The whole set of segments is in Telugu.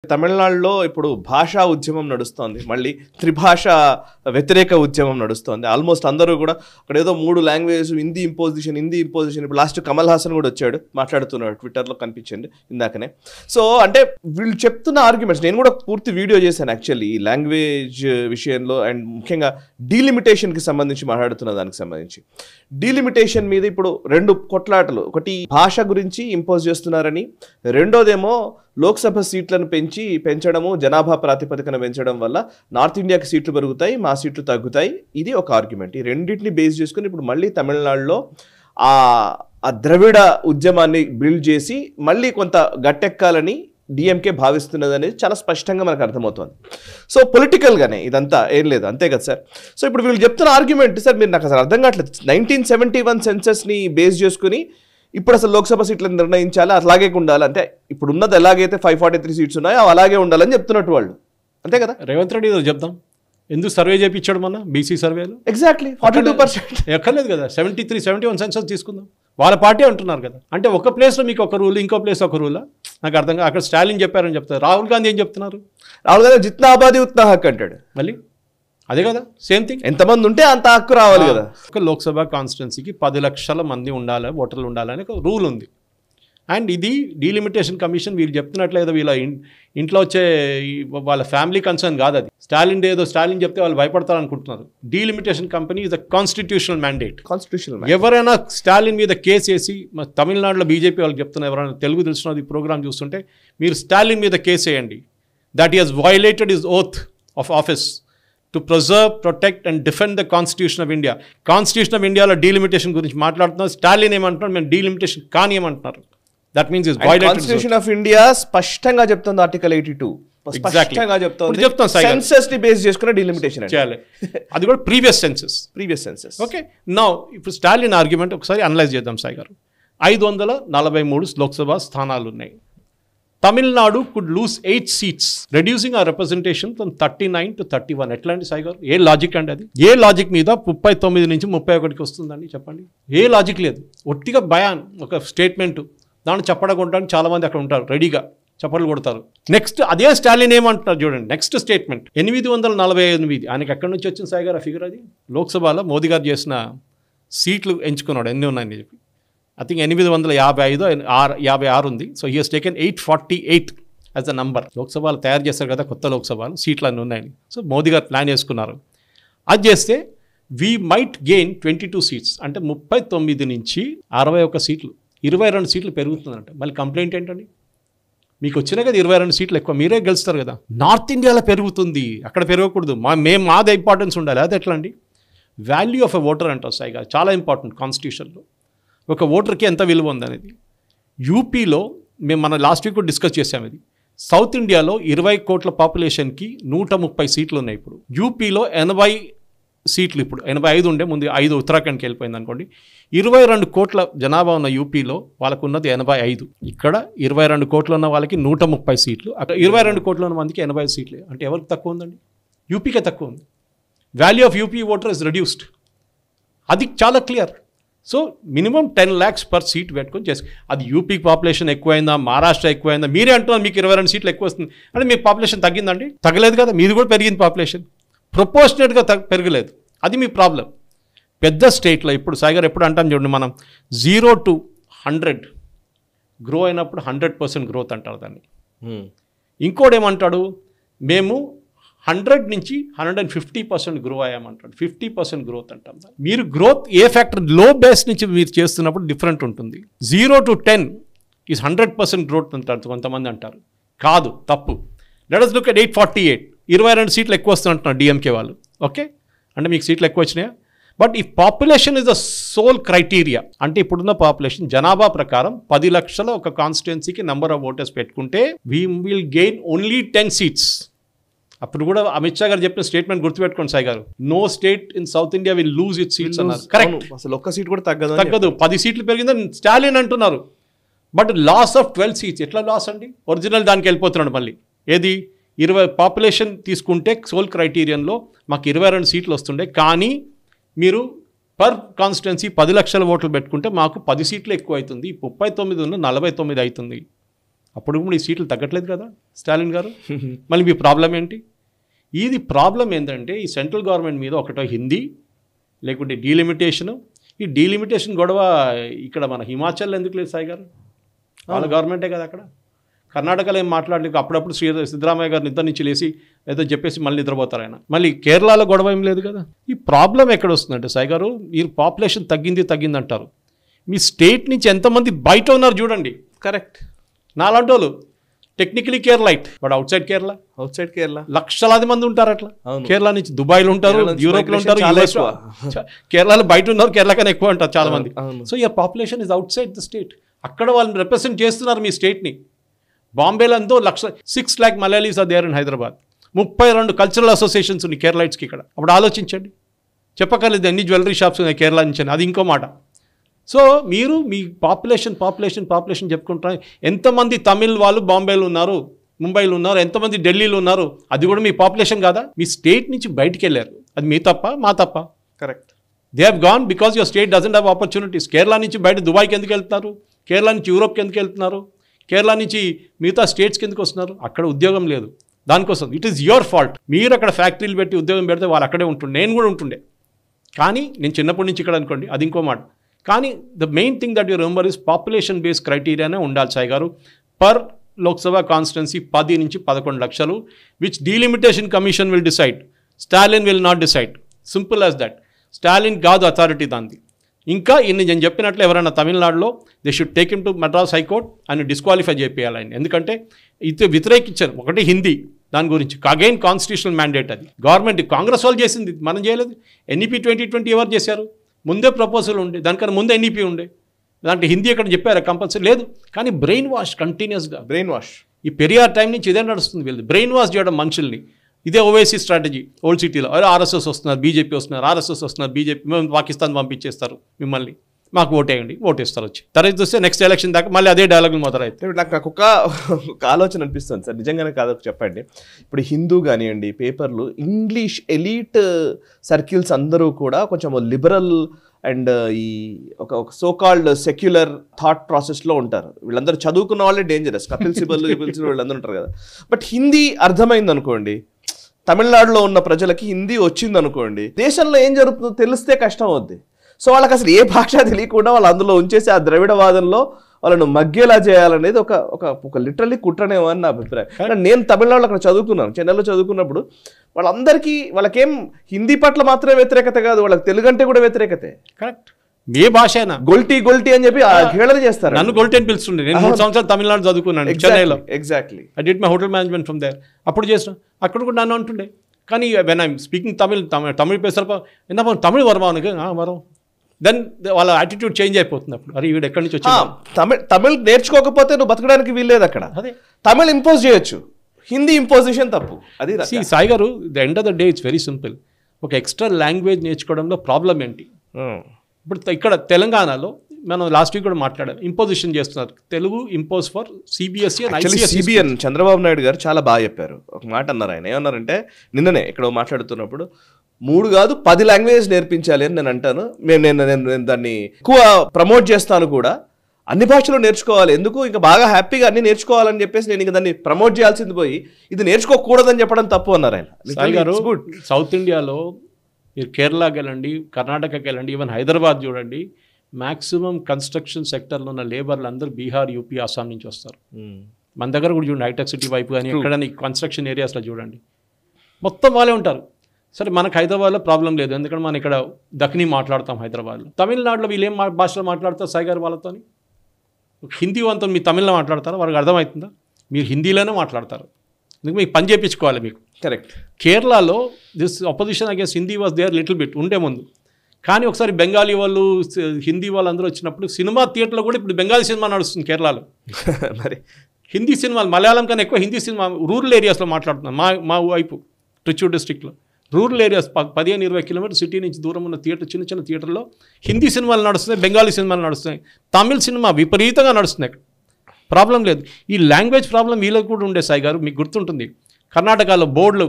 తమిళనాడులో ఇప్పుడు భాషా ఉద్యమం నడుస్తోంది. మళ్ళీ త్రిభాష వ్యతిరేక ఉద్యమం నడుస్తోంది. ఆల్మోస్ట్ అందరూ కూడా అక్కడ ఏదో 3 లాంగ్వేజెస్ హిందీ ఇంపోజిషన్ ఇప్పుడు లాస్ట్ కమల్ హాసన్ కూడా వచ్చాడు మాట్లాడుతున్నాడు, ట్విట్టర్లో కనిపించింది ఇందాకనే. సో అంటే వీళ్ళు చెప్తున్న ఆర్గ్యుమెంట్స్ నేను కూడా పూర్తి వీడియో చేశాను యాక్చువల్లీ ఈ లాంగ్వేజ్ విషయంలో, అండ్ ముఖ్యంగా డీలిమిటేషన్కి సంబంధించి మాట్లాడుతున్న దానికి సంబంధించి. డీలిమిటేషన్ మీద ఇప్పుడు 2 కొట్లాటలు, ఒకటి భాష గురించి ఇంపోజ్ చేస్తున్నారని, రెండోదేమో లోక్సభ సీట్లను పెంచడము, జనాభా ప్రాతిపదికన పెంచడం వల్ల నార్త్ ఇండియాకి సీట్లు పెరుగుతాయి, మా సీట్లు తగ్గుతాయి. ఇది ఒక ఆర్గ్యుమెంట్. ఈ రెండింటిని బేస్ చేసుకుని ఇప్పుడు మళ్ళీ తమిళనాడులో ఆ ద్రవిడ ఉద్యమాన్ని బిల్డ్ చేసి మళ్ళీ కొంత గట్టెక్కాలని డిఎంకే భావిస్తున్నది అనేది చాలా స్పష్టంగా మనకు అర్థమవుతుంది. సో పొలిటికల్గానే ఇదంతా ఏం లేదు, అంతే కదా సార్. సో ఇప్పుడు వీళ్ళు చెప్తున్న ఆర్గ్యుమెంట్ సార్, మీరు నాకు అసలు అర్థం కావట్లేదు. 1971 సెన్సస్ని బేస్ చేసుకుని ఇప్పుడు అసలు లోక్సభ సీట్లను నిర్ణయించాలి, అలాగే ఉండాలి. అంటే ఇప్పుడు ఉన్నది ఎలాగైతే 543 సీట్స్ ఉన్నాయో అవి అలాగే ఉండాలని చెప్తున్నట్టు వాళ్ళు, అంతే కదా. రేవంత్ రెడ్డి చెప్దాం, ఎందుకు సర్వే చేయించాడు మన బీసీ సర్వేలు? ఎగ్జాక్ట్లీ 42% ఎక్కర్లేదు కదా. 71 సెన్సస్ తీసుకుందాం, వాళ్ళ పార్టీ అంటున్నారు కదా. అంటే ఒక ప్లేస్లో మీకు ఒక రూల్, ఇంకో ప్లేస్ ఒక రూలా? నాకు అర్థం కాదు. అక్కడ స్టాలిన్ చెప్పారని చెప్తారు, రాహుల్ గాంధీ ఏం చెప్తున్నారు? రాహుల్ గాంధీ జిత్నా ఆబాదీ ఉత్నా హక్ అంటాడు. మళ్ళీ అదే కదా, సేమ్ థింగ్. ఎంతమంది ఉంటే అంత హక్కు రావాలి కదా. ఒక లోక్సభ కాన్స్టిట్యున్సీకి 10 లక్షల మంది ఉండాలి, ఓటర్లు ఉండాలని ఒక రూల్ ఉంది. అండ్ ఇది డీలిమిటేషన్ కమిషన్ వీళ్ళు చెప్తున్నట్లేదో వీళ్ళ ఇంట్లో వచ్చే వాళ్ళ ఫ్యామిలీ కన్సర్న్ కాదు అది. స్టాలిన్ చెప్తే వాళ్ళు భయపడతారు అనుకుంటున్నారు. Delimitation company is the constitutional mandate. ఎవరైనా స్టాలిన్ మీద కేసు వేసి, తమిళనాడులో బీజేపీ వాళ్ళకి చెప్తున్నారు, ఎవరైనా తెలుగు తెలిసిన ఈ ప్రోగ్రామ్ చూస్తుంటే మీరు స్టాలిన్ మీద కేసు వేయండి. That he has violated his oath of office to preserve, protect and defend the constitution of India. Constitution of ఇండియాలో డీలిమిటేషన్ గురించి మాట్లాడుతున్నారు. స్టాలిన్ ఏమంటున్నారు, మేము డీలిమిటేషన్ కానీ ఏమంటున్నారు. That means is violated. Constitution of India స్పష్టంగా చెప్తుంది, ఆర్టికల్ 82 స్పష్టంగా చెప్తుంది సెన్సస్ ని బేస్ చేసుకుని డీలిమిటేషన్ చేయాలి. అది కూడా ప్రీవియస్ సెన్సస్. ఓకే, నౌ ఇప్పుడు స్టాలిన్ ఆర్గ్యుమెంట్ ఒకసారి అనలైజ్ చేద్దాం సాయి గారు. 543 లోక్సభ స్థానాలు ఉన్నాయి. Tamil Nadu could lose 8 seats, reducing our representation from 39 to 31. ఎట్లా అండి సాయి గారు? ఏ లాజిక్ అండి అది? ఏ లాజిక్ మీద 39 నుంచి 31కి వస్తుందండి చెప్పండి? ఏ లాజిక్ లేదు. ఒట్టిగా బయాన్, ఒక స్టేట్మెంట్. దాన్ని చెప్పడగొట్టడానికి చాలామంది అక్కడ ఉంటారు, రెడీగా చప్పట్లు కొడతారు. నెక్స్ట్ అదే స్టాలిన్ ఏమంటున్నారు చూడండి, నెక్స్ట్ స్టేట్మెంట్ 848. ఆయనకి ఎక్కడి నుంచి వచ్చింది సాయి గారు ఆ ఫిగర్? అది లోక్సభలో మోదీ గారు చేసిన సీట్లు ఎంచుకున్నాడు, ఎన్ని ఉన్నాయని చెప్పి. I think 855 ఉంది. So he has taken 848 as a number. లోక్సభలు తయారు చేస్తారు కదా కొత్త లోక్సభలు, సీట్లు అన్నీ ఉన్నాయని. సో మోదీ గారు ప్లాన్ చేసుకున్నారు. అది చేస్తే వీ మైట్ గెయిన్ 22 సీట్స్, అంటే 39 నుంచి 61 సీట్లు, 22 సీట్లు పెరుగుతుందంట. మళ్ళీ కంప్లైంట్ ఏంటండి? మీకు వచ్చినా కదా 22 సీట్లు ఎక్కువ, మీరే గెలుస్తారు కదా. నార్త్ ఇండియాలో పెరుగుతుంది, అక్కడ పెరగకూడదు, మాదే ఇంపార్టెన్స్ ఉండాలి. అది ఎట్లా అండి? వాల్యూ ఆఫ్ ఎ ఓటర్ అంటారు సాయి గారు, చాలా ఇంపార్టెంట్ కాన్స్టిట్యూషన్లో. ఒక ఓటర్కి ఎంత విలువ ఉందనేది. యూపీలో మేము మన లాస్ట్ వీక్ డిస్కస్ చేసాము ఇది. సౌత్ ఇండియాలో 20 కోట్ల పాపులేషన్కి 130 సీట్లు ఉన్నాయి. ఇప్పుడు యూపీలో 80 సీట్లు, ఇప్పుడు 85 ఉండే, ముందు 5 ఉత్తరాఖండ్కి వెళ్ళిపోయింది అనుకోండి. 22 కోట్ల జనాభా ఉన్న యూపీలో వాళ్ళకు ఉన్నది 85. ఇక్కడ 22 కోట్లు ఉన్న వాళ్ళకి 130 సీట్లు, అక్కడ 22 కోట్ల ఉన్న మందికి 85 సీట్లు. అంటే ఎవరికి తక్కువ ఉందండి? యూపీకే తక్కువ ఉంది. Value of UP voter is reduced. అది చాలా clear. So minimum 10 lakhs per seat పెట్టుకొని చేసి, అది యూపీ పాపులేషన్ ఎక్కువైందా, మహారాష్ట్ర ఎక్కువైందా? మీరే అంటున్నారు మీకు 22 సీట్లు ఎక్కువ వస్తుంది అంటే మీ పాపులేషన్ తగ్గిందండి? తగ్గలేదు కదా, మీది కూడా పెరిగింది పాపులేషన్, ప్రొపోర్షనేట్గా పెరగలేదు. అది మీ ప్రాబ్లం. పెద్ద స్టేట్లో ఇప్పుడు సాయి గారు ఎప్పుడు అంటాం చూడండి, మనం 0 to 100 గ్రో అయినప్పుడు 100% గ్రోత్ అంటారు దాన్ని. ఇంకోటి ఏమంటాడు, మేము 100 నుంచి 150% గ్రో అయ్యామంటాడు. 50% గ్రోత్ అంటాం. మీరు గ్రోత్ ఏ ఫ్యాక్టర్, లో బేస్ నుంచి మీరు చేస్తున్నప్పుడు డిఫరెంట్ ఉంటుంది. 0 to 10 ఈజ్ 100% గ్రోత్ అంటారు కొంతమంది అంటారు. కాదు, తప్పు. లెట్ us look at 848, 22 సీట్లు ఎక్కువ వస్తుందంటున్నారు డిఎంకే వాళ్ళు. ఓకే, అంటే మీకు సీట్లు ఎక్కువ వచ్చినాయా? బట్ ఈ population is the sole criteria. అంటే ఇప్పుడున్న పాపులేషన్ జనాభా ప్రకారం 10 లక్షల ఒక కాన్స్టిట్యున్సీకి నెంబర్ ఆఫ్ ఓటర్స్ పెట్టుకుంటే we will gain only 10 seats. అప్పుడు కూడా అమిత్ షా గారు చెప్పిన స్టేట్మెంట్ గుర్తుపెట్టుకోండి సాయి గారు, no state in south India will lose it seats అన్నారు. కరెక్ట్, అసలు ఒక్క సీట్ కూడా తగ్గదు. 10 సీట్లు పెరిగిందని స్టాలిన్ అంటున్నారు. బట్ లాస్ ఆఫ్ 12 సీట్స్ ఎట్లా లాస్ అండి? ఒరిజినల్ దానికి వెళ్ళిపోతున్నాడు మళ్ళీ. ఏది 20 పాపులేషన్ తీసుకుంటే సోల్ క్రైటీరియన్లో మాకు 22 సీట్లు వస్తుండే, కానీ మీరు పర్ కాన్స్టిట్యున్సీ 10 లక్షల ఓట్లు పెట్టుకుంటే మాకు 10 సీట్లు ఎక్కువ అవుతుంది. 39 ఉన్న 49 అవుతుంది. అప్పుడు కూడా ఈ సీట్లు తగ్గట్లేదు కదా స్టాలిన్ గారు. మళ్ళీ మీ ప్రాబ్లం ఏంటి? ఇది ప్రాబ్లం ఏంటంటే ఈ సెంట్రల్ గవర్నమెంట్ మీద ఒకటో హిందీ, లేకుంటే డీలిమిటేషను. ఈ డీలిమిటేషన్ గొడవ ఇక్కడ మన హిమాచల్ ఎందుకు లేదు సాయి గారు? వాళ్ళ గవర్నమెంటే కదా అక్కడ. కర్ణాటకలో ఏం మాట్లాడలేదు. అప్పుడప్పుడు సిద్ధరామయ్య గారు నిద్ర నుంచి లేచి ఏదో చెప్పేసి మళ్ళీ నిద్రపోతారు ఆయన. మళ్ళీ కేరళలో గొడవ ఏం లేదు కదా. ఈ ప్రాబ్లం ఎక్కడ వస్తుందంటే సాయి గారు, మీరు పాపులేషన్ తగ్గింది అంటారు. మీ స్టేట్ నుంచి ఎంతమంది బయట ఉన్నారు చూడండి. కరెక్ట్. నాలాంటి వాళ్ళు technically Keralite, but outside Kerala లక్షలాది మంది ఉంటారు అట్లా. కేరళ నుంచి దుబాయ్లో ఉంటారు, యూరోప్లో ఉంటారు, కేరళలో బయట ఉన్నారు, కేరళ కన్నా ఎక్కువ ఉంటారు చాలా మంది. So your population is out side the state. అక్కడ వాళ్ళని రిప్రజెంట్ చేస్తున్నారు మీ స్టేట్ని. బాంబేలో ఎంతో 6 lakh Malayalis are there in Hyderabad. 32 cultural associations ఉన్నాయి కేరళైట్స్కి ఇక్కడ. అప్పుడు ఆలోచించండి. చెప్పక్కర్లేదు ఎన్ని జ్యువెలరీ షాప్స్ ఉన్నాయి కేరళ నుంచి, అది ఇంకో మాట. సో మీరు మీ పాపులేషన్ చెప్పుకుంటారు. ఎంతమంది తమిళ్ వాళ్ళు బాంబేలో ఉన్నారు, ముంబైలో ఉన్నారు, ఎంతమంది ఢిల్లీలో ఉన్నారు, అది కూడా మీ పాపులేషన్ కాదా? మీ స్టేట్ నుంచి బయటికి వెళ్ళారు. అది మీ తప్ప మా తప్ప? Correct. They have gone because your state doesn't have opportunities. Kerala నుంచి బయట దుబాయ్కి ఎందుకు వెళ్తున్నారు? కేరళ నుంచి యూరోప్కి ఎందుకు వెళ్తున్నారు? కేరళ నుంచి మిగతా స్టేట్స్కి ఎందుకు వస్తున్నారు? అక్కడ ఉద్యోగం లేదు, దానికోసం. It is your fault. మీరు అక్కడ ఫ్యాక్టరీలు పెట్టి ఉద్యోగం పెడితే వాళ్ళు అక్కడే ఉంటుండే, నేను కూడా ఉంటుండే. కానీ నేను చిన్నప్పటి నుంచి ఇక్కడ అనుకోండి, అది ఇంకో మాట. కానీ the main thing that you remember is population based క్రైటీరియానే ఉండాలి సాయి గారు. పర్ లోక్సభ కాన్స్టిట్యున్సీ 10 నుంచి 11 లక్షలు, which delimitation commission will decide. Stalin will not decide. Simple as that. Stalin కాదు అథారిటీ దాన్ని. ఇంకా ఇన్ని నేను చెప్పినట్లు ఎవరైనా తమిళనాడులో they should take him to Madras high court అని డిస్క్వాలిఫై చేయాలి ఆయన. ఎందుకంటే ఇది వ్యతిరేకించారు. ఒకటి హిందీ, దాని గురించి అగైన్ కాన్స్టిట్యూషనల్ మ్యాండేట్. అది గవర్నమెంట్ కాంగ్రెస్ వాళ్ళు చేసింది, మనం చేయలేదు. ఎన్ఈపీ 2020 ఎవరు చేశారు? ముందే ప్రపోజల్ ఉండే, దానికన్నా ముందే ఎన్ఈపీ ఉండే. దాంట్లో హిందీ ఎక్కడ చెప్పారా? కంపల్సరీ లేదు. కానీ బ్రెయిన్ వాష్ కంటిన్యూస్గా, బ్రెయిన్ వాష్ ఈ పెరియార్ టైం నుంచి ఇదే నడుస్తుంది. వీళ్ళు బ్రెయిన్ వాష్ చేయడం మనుషుల్ని. ఇదే ఓవైసీ స్ట్రాటజీ. ఓల్డ్ సిటీలో ఆర్ఎస్ఎస్ వస్తున్నారు, బీజేపీ వస్తున్నారు, ఆర్ఎస్ఎస్ వస్తున్నారు, బీజేపీ, మేము పాకిస్తాన్ పంపించేస్తారు మిమ్మల్ని, మాకు ఓటేయండి, ఓటేస్తారు వచ్చి. తర్వాత చూస్తే నెక్స్ట్ ఎలక్షన్ దాకా మళ్ళీ అదే డైలాగులు మొదలవుతాయి. నాకు ఒక ఆలోచన అనిపిస్తుంది సార్, నిజంగానే కాదు చెప్పండి. ఇప్పుడు హిందూ కానివ్వండి, పేపర్లు, ఇంగ్లీష్ ఎలీట్ సర్కిల్స్ అందరూ కూడా కొంచెం లిబరల్ అండ్ ఈ ఒక సోకాల్డ్ సెక్యులర్ థాట్ ప్రాసెస్లో ఉంటారు. వీళ్ళందరూ చదువుకున్న వాళ్ళే డేంజరస్. కపిల్ సిబల్ వీళ్ళందరూ ఉంటారు కదా. బట్ హిందీ అర్థమైంది అనుకోండి, తమిళనాడులో ఉన్న ప్రజలకి హిందీ వచ్చింది అనుకోండి, దేశంలో ఏం జరుగుతుందో తెలిస్తే కష్టం అవుద్ది. సో వాళ్ళకి అసలు ఏ భాష తెలియకుండా వాళ్ళు అందులో ఉంచేసి ఆ ద్రవిడవాదంలో వాళ్ళను మగ్గేలా చేయాలనేది ఒక లిటరల్లీ కుట్రనేమో అని నా అభిప్రాయం. కానీ నేను తమిళనాడులో అక్కడ చదువుకున్నాను, చెన్నైలో చదువుకున్నప్పుడు వాళ్ళకేం హిందీ పట్ల మాత్రమే వ్యతిరేకత కాదు, వాళ్ళకి తెలుగు అంటే కూడా వ్యతిరేకతే. కరెక్ట్. ఏ భాష అయినా గొల్టీ అని చెప్పి హేళన చేస్తారు. నన్ను గొల్టీ అని పిలుస్తుండే. నేను 3 సంవత్సరాలు తమిళనాడు చదువుకున్నాను, చెన్నైలో. Exactly. I did my hotel management from there. అప్పుడు చేసిన అక్కడ కూడా నన్ను అంటుండే. కానీ వెన్ ఐఎమ్ స్పీకింగ్ తమిళ్ పేసర్ ఎంత తమిళ్ వరమానికి వరం, దెన్ వాళ్ళ యాటిట్యూడ్ చేంజ్ అయిపోతుంది. అప్పుడు అరే వీడు ఎక్కడి నుంచి వచ్చి తమిళ్ నేర్చుకోకపోతే నువ్వు బతకడానికి వీల్లేదు అక్కడ. అదే తమిళ్ ఇంపోజ్ చేయొచ్చు, హిందీ ఇంపోజిషన్ తప్పు. అది సాయి గారు, the end of the day it's very simple. ఒక ఎక్స్ట్రా లాంగ్వేజ్ నేర్చుకోవడంలో ప్రాబ్లం ఏంటి? ఇప్పుడు ఇక్కడ తెలంగాణలో మనం లాస్ట్ వీక్ కూడా మాట్లాడాం, ఇంపోజిషన్ చేస్తున్నారు. Telugu impose for CBSE and ICSE. Chandrababu Naidu గారు చాలా బాగా చెప్పారు. ఒక మాట అన్నారు ఆయన, ఏమన్నారంటే నిన్ననే ఇక్కడ మాట్లాడుతున్నప్పుడు 3 కాదు 10 లాంగ్వేజెస్ నేర్పించాలి అని నేను అంటాను. నేను దాన్ని ఎక్కువ ప్రమోట్ చేస్తాను కూడా. అన్ని భాషలు నేర్చుకోవాలి, ఎందుకు ఇంకా బాగా హ్యాపీగా అన్ని నేర్చుకోవాలని చెప్పేసి నేను ఇంకా దాన్ని ప్రమోట్ చేయాల్సింది పోయి ఇది నేర్చుకోకూడదని చెప్పడం తప్పు అన్నారు ఆయన. సాయి గారు, సౌత్ ఇండియాలో మీరు కేరళకి వెళ్ళండి, కర్ణాటకకి వెళ్ళండి, ఈవెన్ హైదరాబాద్ చూడండి, మ్యాక్సిమం కన్స్ట్రక్షన్ సెక్టర్లో ఉన్న లేబర్లు అందరూ బీహార్, యూపీ, అస్సాం నుంచి వస్తారు. మన దగ్గర కూడా చూడండి, హైటెక్ సిటీ వైపు కానీ ఎక్కడైనా కన్స్ట్రక్షన్ ఏరియాస్లో చూడండి, మొత్తం వాళ్ళే ఉంటారు. సరే, మనకు హైదరాబాద్లో ప్రాబ్లం లేదు, ఎందుకంటే మనం ఇక్కడ దక్ని మాట్లాడతాం హైదరాబాద్లో. తమిళనాడులో వీళ్ళు ఏం భాషలో మాట్లాడతారు సాయి గారు? వాళ్ళతో హిందీ అంతా మీ తమిళ్లో మాట్లాడతారా? వాళ్ళకి అర్థమవుతుందా? మీరు హిందీలోనే మాట్లాడతారు, ఎందుకు మీకు పని చేయించుకోవాలి మీకు. కరెక్ట్. కేరళలో this opposition against Hindi was there little bit ఉండే ముందు. కానీ ఒకసారి బెంగాలీ వాళ్ళు, హిందీ వాళ్ళు అందరూ వచ్చినప్పుడు సినిమా థియేటర్లో కూడా ఇప్పుడు బెంగాలీ సినిమా నడుస్తుంది కేరళలో. మరి హిందీ సినిమాలు మలయాళం కన్నా ఎక్కువ హిందీ సినిమా రూరల్ ఏరియాస్లో మాట్లాడుతున్నాను. మా వైపు ట్రిచూర్ డిస్ట్రిక్ట్లో రూరల్ ఏరియాస్ 15-20 కిలోమీటర్ సిటీ నుంచి దూరం ఉన్న థియేటర్, చిన్న చిన్న థియేటర్లో హిందీ సినిమాలు నడుస్తున్నాయి, బెంగాలీ సినిమాలు నడుస్తున్నాయి, తమిళ్ సినిమా విపరీతంగా నడుస్తున్నాయి. ప్రాబ్లం లేదు. ఈ లాంగ్వేజ్ ప్రాబ్లం వీళ్ళకి కూడా ఉండే సాయి గారు. మీకు గుర్తుంటుంది, కర్ణాటకలో బోర్డులు,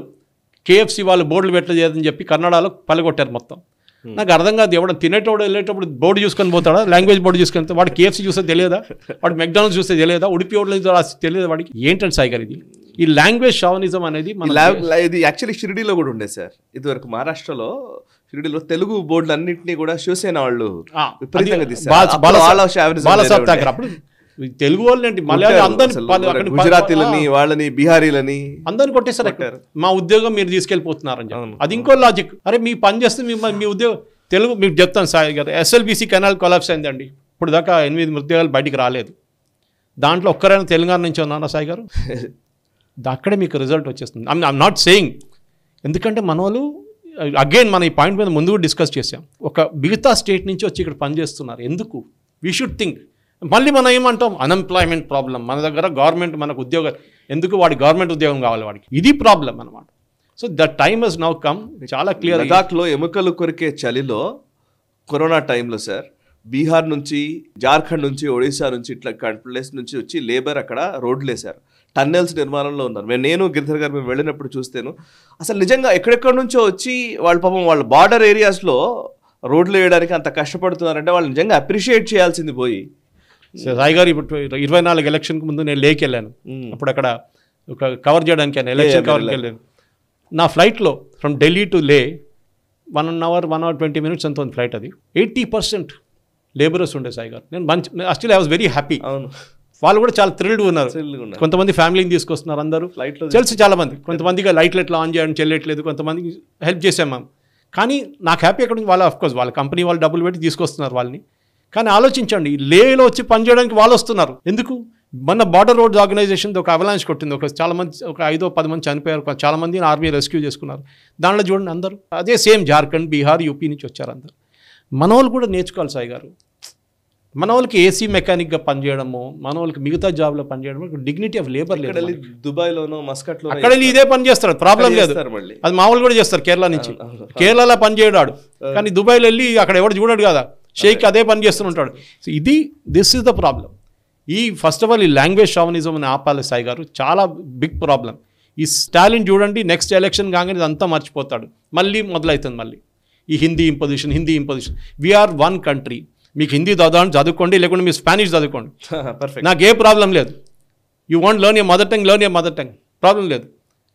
కేఎఫ్సి వాళ్ళు బోర్డులు పెట్టలేదని చెప్పి కన్నడలో పలగొట్టారు మొత్తం. నాకు అర్థం కాదు. ఎవడ తినేటోడు వెళ్ళేటప్పుడు బోర్డు చూసుకొని పోతాడా, లాంగ్వేజ్ బోర్డు చూసుకొని వాడు కేఎఫ్సీ చూస్తే తెలియదా, వాడు మెక్డానల్డ్స్ చూస్తే తెలియదా, ఉడిపి హోటల్ తెలియదు వాడికి. ఏంటంటే సాయి గారు ఇది ఈ లాంగ్వేజ్ షావనిజం అనేది ఇది యాక్చువల్లీ షిరిడీలో కూడా ఉండే సార్. ఇదివరకు మహారాష్ట్రలో షిరిడీలో తెలుగు బోర్డులు అన్నింటినీ కూడా శివసేన వాళ్ళు విపరీతంగా తీస్తారు. అప్పుడు తెలుగు వాళ్ళని మలయాళీ అందరిని గుజరాతీలని వాళ్ళని బీహారీలని అందరిని కొట్టేశారు. మా ఉద్యోగం మీరు తీసుకెళ్ళిపోతున్నారని. అది ఇంకో లాజిక్. అరే మీ పని చేస్తే మీ ఉద్యోగం తెలుగు మీకు చెప్తాను సాయి గారు. ఎస్ఎల్బీసీ కెనాల్ కొలాప్స్ అయిందండి. ఇప్పుడు దాకా 8 మృతదేహాలు బయటికి రాలేదు. దాంట్లో ఒక్కరైనా తెలంగాణ నుంచి ఉన్నారా సాయి గారు? అక్కడే మీకు రిజల్ట్ వచ్చేస్తుంది. ఐఎమ్ నాట్ సేయింగ్, ఎందుకంటే మన వాళ్ళు అగైన్ మన ఈ పాయింట్ మీద ముందు కూడా డిస్కస్ చేసాం. ఒక మిగతా స్టేట్ నుంచి వచ్చి ఇక్కడ పనిచేస్తున్నారు. ఎందుకు? We should think. మళ్ళీ మనం ఏమంటాం, అన్ఎంప్లాయ్మెంట్ ప్రాబ్లం, మన దగ్గర గవర్నమెంట్ మనకు ఉద్యోగం ఎందుకు, వాడి గవర్నమెంట్ ఉద్యోగం కావాలి వాడికి, ఇది ప్రాబ్లం అన్నమాట. So the time has now come. చాలా క్లియర్. లదాఖ్లో ఎముకలు కొరికే చలిలో కరోనా టైంలో సార్ బీహార్ నుంచి, జార్ఖండ్ నుంచి, ఒడిశా నుంచి ఇట్లా ప్లేస్ నుంచి వచ్చి లేబర్ అక్కడ రోడ్లు వేశారు, టన్నెల్స్ నిర్మాణంలో ఉన్నారు. నేను గిరిధర్ గారు మేము వెళ్ళినప్పుడు చూస్తేను అసలు నిజంగా ఎక్కడెక్కడి నుంచో వచ్చి వాళ్ళ పాపం వాళ్ళ బార్డర్ ఏరియాస్లో రోడ్లు వేయడానికి అంత కష్టపడుతున్నారంటే వాళ్ళు నిజంగా అప్రిషియేట్ చేయాల్సింది. పోయి సాయి గారు ఇప్పుడు 24 ఎలక్షన్కి ముందు నేను లేక్ వెళ్ళాను. అప్పుడు అక్కడ ఒక కవర్ చేయడానికి ఎలక్షన్ కవర్కి వెళ్ళాను. నా ఫ్లైట్లో ఫ్రమ్ ఢిల్లీ టు లే 1 hour 20 minutes అంత ఉంది ఫ్లైట్. అది 80% లేబరర్స్ ఉండే సాయి గారు. నేను actually I was very happy. వాళ్ళు కూడా చాలా థ్రిల్డ్ ఉన్నారు. కొంతమంది ఫ్యామిలీని తీసుకొస్తున్నారు అందరూ ఫ్లైట్లో తెలుసు చాలా మంది. కొంతమందిగా లైట్లు ఎట్లా ఆన్ చేయడం చెల్లట్లేదు, కొంతమందికి హెల్ప్ చేసాం మేము. కానీ నాకు హ్యాపీ ఎక్కడ ఉంది, వాళ్ళ అఫ్కోర్స్ వాళ్ళ కంపెనీ వాళ్ళు డబ్బులు పెట్టి తీసుకొస్తున్నారు వాళ్ళని. కానీ ఆలోచించండి, లేలో వచ్చి పనిచేయడానికి వాళ్ళు వస్తున్నారు ఎందుకు? మన బార్డర్ రోడ్స్ ఆర్గనైజేషన్ ఒక అవలాంచ్ కొట్టింది. చాలా మంది, ఒక 5-10 మంది చనిపోయారు. చాలా మందిని ఆర్మీ రెస్క్యూ చేసుకున్నారు. దాంట్లో చూడండి అందరూ అదే సేమ్ జార్ఖండ్, బీహార్, యూపీ నుంచి వచ్చారు అందరు. మన వాళ్ళు కూడా నేర్చుకోవాలి సాయి గారు. మన వాళ్ళకి ఏసీ మెకానిక్గా పనిచేయడము, మన వాళ్ళకి మిగతా జాబ్లో పనిచేయడం, డిగ్నిటీ ఆఫ్ లేబర్ లేదు. దుబాయ్లోనో మస్కట్లో అక్కడ ఇదే పని చేస్తారు, ప్రాబ్లం లేదు. అది మామూలు కూడా చేస్తారు కేరళ నుంచి. కేరళలో పని చేయడాడు, కానీ దుబాయ్లో వెళ్ళి అక్కడ ఎవడు చూడడు కదా, షేక్ అదే పని చేస్తుంటాడు. సో ఇది this is the problem. First of all ఈ లాంగ్వేజ్ షావనిజం అని ఆపాలి సాయి గారు, చాలా బిగ్ ప్రాబ్లం. ఈ స్టాలిన్ చూడండి, నెక్స్ట్ ఎలక్షన్ కాగానే ఇదంతా మర్చిపోతాడు, మళ్ళీ మొదలవుతుంది మళ్ళీ ఈ Hindi imposition. We are one country. మీకు హిందీ చదువుకోండి, లేకుంటే మీరు స్పానిష్ చదువుకోండి, నాకు ఏ ప్రాబ్లం లేదు. You want learn a mother tongue, problem లేదు.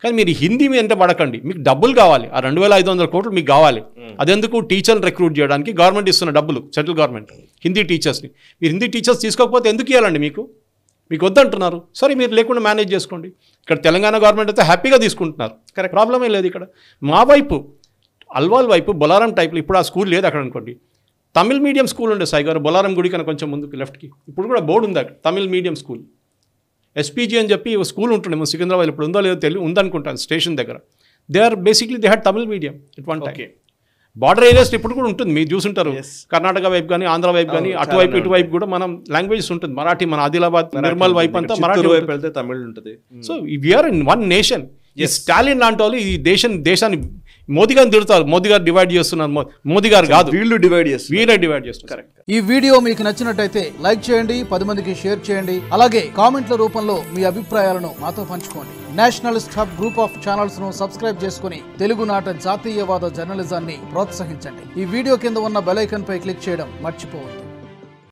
కానీ మీరు హిందీ మీద పడకండి. మీకు డబ్బులు కావాలి, ఆ 2500 కోట్లు మీకు కావాలి. అదెందుకు? టీచర్లు రిక్రూట్ చేయడానికి గవర్నమెంట్ ఇస్తున్న డబ్బులు, సెంట్రల్ గవర్నమెంట్ హిందీ టీచర్స్ని. మీరు హిందీ టీచర్స్ తీసుకోకపోతే ఎందుకు ఇవ్వాలండి? మీకు వద్దంటున్నారు, సరే మీరు లేకుండా మేనేజ్ చేసుకోండి. ఇక్కడ తెలంగాణ గవర్నమెంట్ అయితే హ్యాపీగా తీసుకుంటున్నారు, కరెక్ట్, ప్రాబ్లమే లేదు. ఇక్కడ మా వైపు అల్వాల్ వైపు బొలారం టైప్లో ఇప్పుడు ఆ స్కూల్ లేదు అక్కడ అనుకోండి. తమిళ్ మీడియం స్కూల్ ఉండే సాయి గారు, బొలారం గుడి కన్నా కొంచెం ముందుకు లెఫ్ట్కి. ఇప్పుడు కూడా బోర్డు ఉంది అక్కడ, తమిళ్ మీడియం స్కూల్, ఎస్పీజీ అని చెప్పి స్కూల్ ఉంటుండే సికింద్రాబాద్. ఇప్పుడు ఉందో లేదో ఉందనుకుంటాను స్టేషన్ దగ్గర. They had Tamil medium it one time. Border areas ఇప్పుడు కూడా ఉంటుంది, మీరు చూసుంటారు. కర్ణాటక వైపు కానీ, ఆంధ్ర వైపు కానీ, అటువైపు ఇటువైపు కూడా మనం లాంగ్వేజెస్ ఉంటుంది. మరాఠీ, మన ఆదిలాబాద్, నిర్మల్ వైపు అంతా మరాఠీ వైపు వెళ్తే తమిళ్ ఉంటుంది. So we are in one nation. ఈ స్టాలిన్ లాంటి వాళ్ళు ఈ దేశాన్ని మోదీ గారిని తిడతారు, మోదీ గారు డివైడ్ చేస్తున్నారు. మోదీ గారు కాదు, వీళ్ళే డివైడ్ చేస్తున్నారు. ఈ వీడియో మీకు నచ్చినట్టయితే లైక్ చేయండి, 10 మందికి షేర్ చేయండి. అలాగే కామెంట్ల రూపంలో మీ అభిప్రాయాలను మాతో పంచుకోండి. Nationalist hub group of channels ను సబ్స్క్రైబ్ చేసుకుని తెలుగునాట జాతీయవాద జర్నలిజాన్ని ప్రోత్సహించండి. ఈ వీడియో కింద ఉన్న బెల్ ఐకాన్ పై క్లిక్ చేయడం మర్చిపోవద్దు.